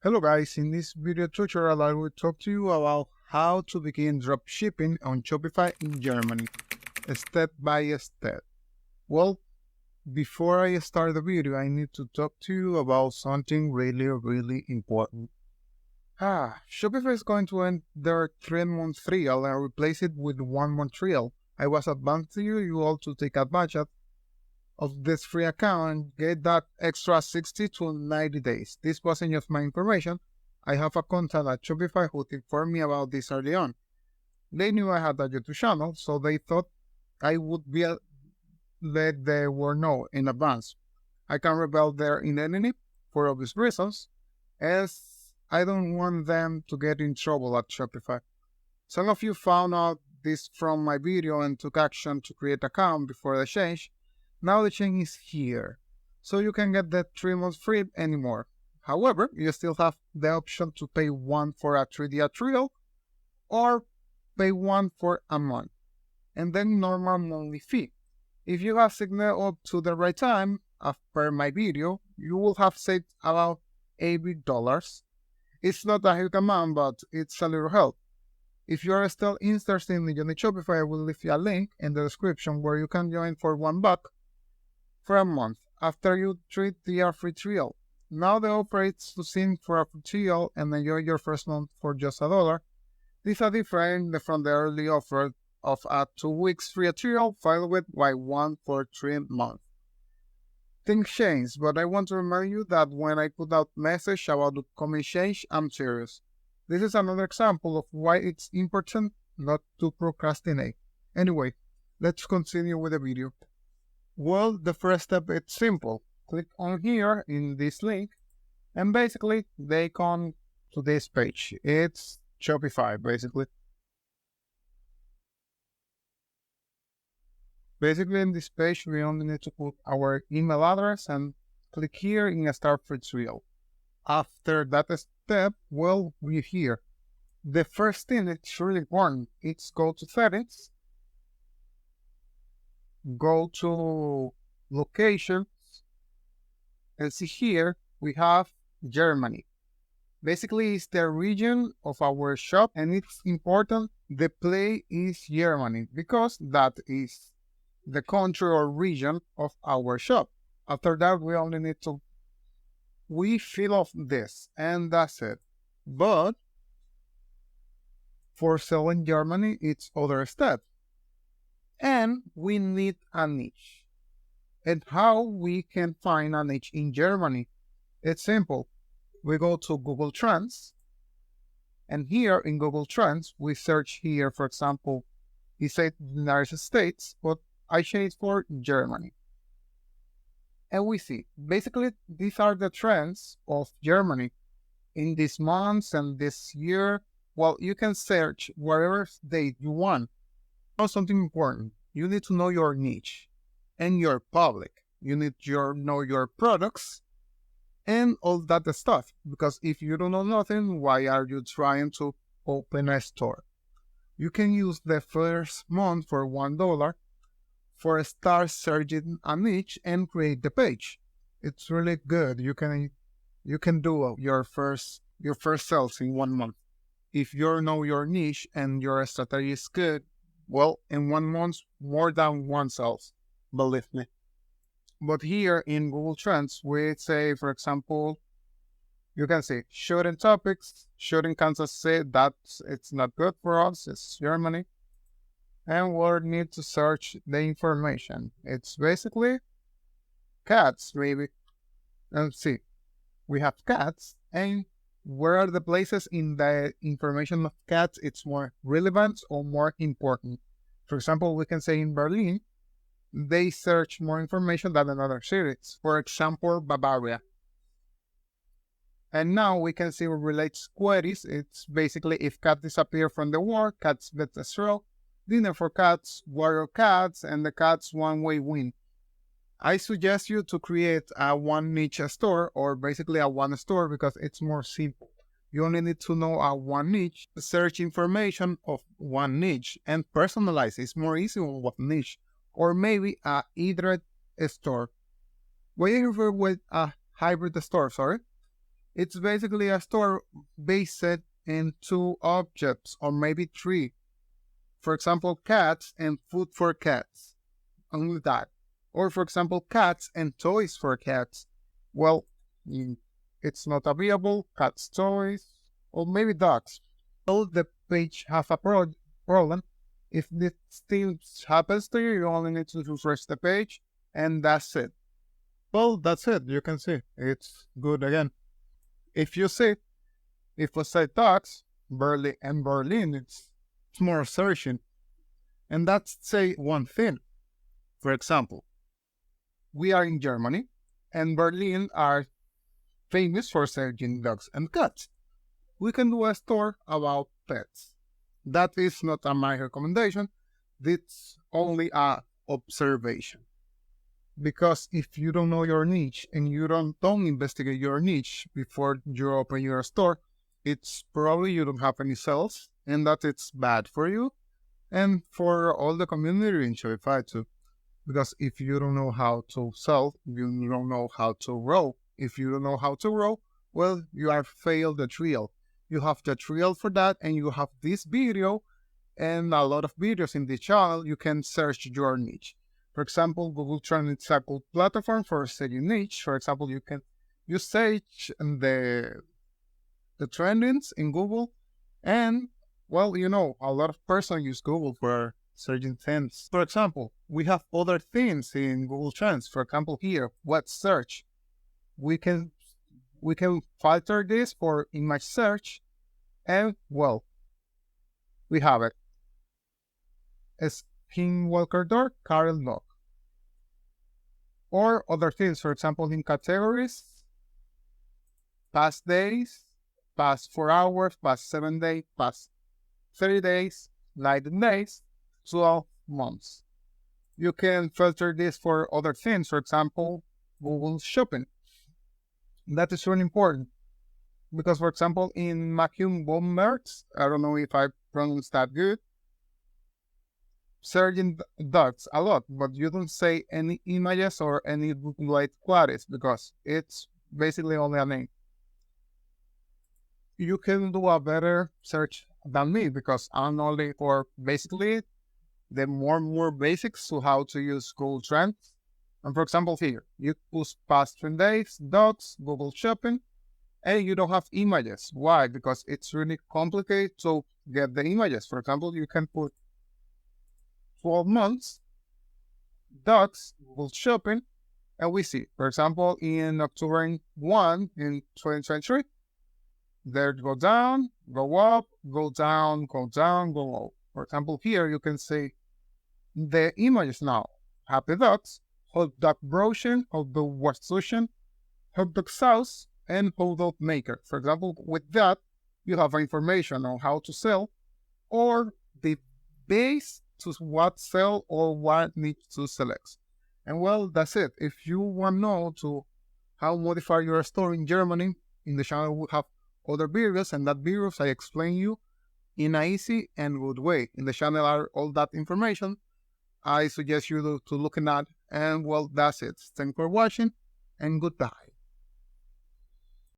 Hello guys, in this video tutorial I will talk to you about how to begin dropshipping on Shopify in Germany, step by step. Well, before I start the video, I need to talk to you about something really important. Shopify is going to end their 3-month trial and replace it with 1-month trial. I was advancing you all to take advantage of this free account and get that extra 60 to 90 days. This wasn't just my information. I have a contact at Shopify who informed me about this early on. They knew I had a YouTube channel, so they thought I would be let the world know in advance. I can reveal their identity for obvious reasons, as I don't want them to get in trouble at Shopify. Some of you found out this from my video and took action to create an account before the change. Now the change is here, so you can get that 3 months free anymore. However, you still have the option to pay one for a 3-day trial or pay one for a month, and then normal monthly fee. If you have signed up to the right time, as per my video, you will have saved about $80. It's not a huge amount, but it's a little help. If you are still interested in joining Shopify, I will leave you a link in the description where you can join for $1 for a month after you treat the free trial. Now the offer is to sign for a free trial and enjoy your first month for just $1. This is different from the early offer of a 2 weeks free trial followed by one for 3 months. Things change, but I want to remind you that when I put out message about the coming change, I'm serious. This is another example of why it's important not to procrastinate. Anyway, let's continue with the video. Well, the first step is simple. Click on here in this link, and basically they come to this page. It's Shopify, basically. Basically, in this page, we only need to put our email address and click here in Start Free Trial. After that step, well, we're here. The first thing that's really important is go to Settings, go to Locations, and see here we have Germany. Basically, it's the region of our shop, and it's important the place is Germany because that is the country or region of our shop. After that, we only need to fill off this, and that's it. But for selling Germany, it's other step. And we need a niche. And how we can find a niche in Germany? It's simple. We go to Google Trends, and here in Google Trends, we search here, for example, it says United States, but I change for Germany. And we see, basically, these are the trends of Germany in these months and this year. Well, you can search whatever date you want. Now, something important, you need to know your niche and your public. You need to know your products and all that stuff. Because if you don't know nothing, why are you trying to open a store? You can use the first month for $1 for start searching a niche and create the page. It's really good. You can do your first sales in 1 month. If you know your niche and your strategy is good, well, in 1 month, more than one sales, believe me. But here in Google Trends, we say, for example, you can say shooting topics. Shooting Kansas say that it's not good for us. It's Germany. And we'll need to search the information. It's basically cats, maybe. Let's see. We have cats, and where are the places in the information of cats it's more relevant or more important? For example, we can say in Berlin, they search more information than in other cities. For example, Bavaria. And now we can see what relates queries. It's basically if cat disappear from the world, cats get destroyed, dinner for cats, warrior cats, and the cats one-way win. I suggest you to create a one niche store or basically a one store because it's more simple. You only need to know a one niche, search information of one niche, and personalize. It's more easy on one niche. Or maybe a hybrid store. What do you refer with a hybrid store, sorry? It's basically a store based in two objects or maybe three. For example, cats and food for cats. Only that. Or for example, cats and toys for cats. Well, it's not available, cats toys, or maybe dogs. Well, the page have a problem. If this still happens to you, you only need to refresh the page, and that's it. Well, that's it. You can see it's good again. If you see, if we say dogs, Berlin, it's more searching. And that's say one thing. For example, we are in Germany, and Berlin are famous for searching dogs and cats. We can do a store about pets. That is not a my recommendation. It's only a observation. Because if you don't know your niche and you don't investigate your niche before you open your store, it's probably you don't have any sales, and that it's bad for you and for all the community in Shopify too. Because if you don't know how to sell, you don't know how to grow. If you don't know how to grow, well, you have failed the trial. You have the trial for that, and you have this video and a lot of videos in the channel. You can search your niche. For example, Google Trends is a good platform for searching niche. For example, you search the trendings in Google, and well, a lot of persons use Google for searching things. For example, we have other things in Google Trends. For example, here, what search? We can filter this for image search, and well, we have it. A Skinwalker dog, Carl dog. Or other things, for example, in categories, past days, past 4 hours, past 7 days, past 30 days, 90 days, 12 months. You can filter this for other things, for example, Google Shopping. That is really important because, for example, in Macum Bombers, I don't know if I pronounced that good, searching dogs a lot, but you don't say any images or any white queries because it's basically only a name. You can do a better search than me because I'm only for basically the more basics to how to use Google Trends. And for example, here, you push past 10 days, dogs, Google Shopping, and you don't have images. Why? Because it's really complicated to get the images. For example, you can put 12 months, dogs, Google Shopping, and we see, for example, in October 1 in 2023, there go down, go up, go down, go down, go up. For example, here you can see the images now. Happy dogs, hot dog browsing, hot dog wash hot dog sauce, and hot dog maker. For example, with that, you have information on how to sell or the base to what sell or what needs to select. And well, that's it. If you want to know to how modify your store in Germany, in the channel we have other videos, and that videos I explain you in an easy and good way. In the channel are all that information. I suggest you to look at that. And well, that's it. Thanks for watching and goodbye.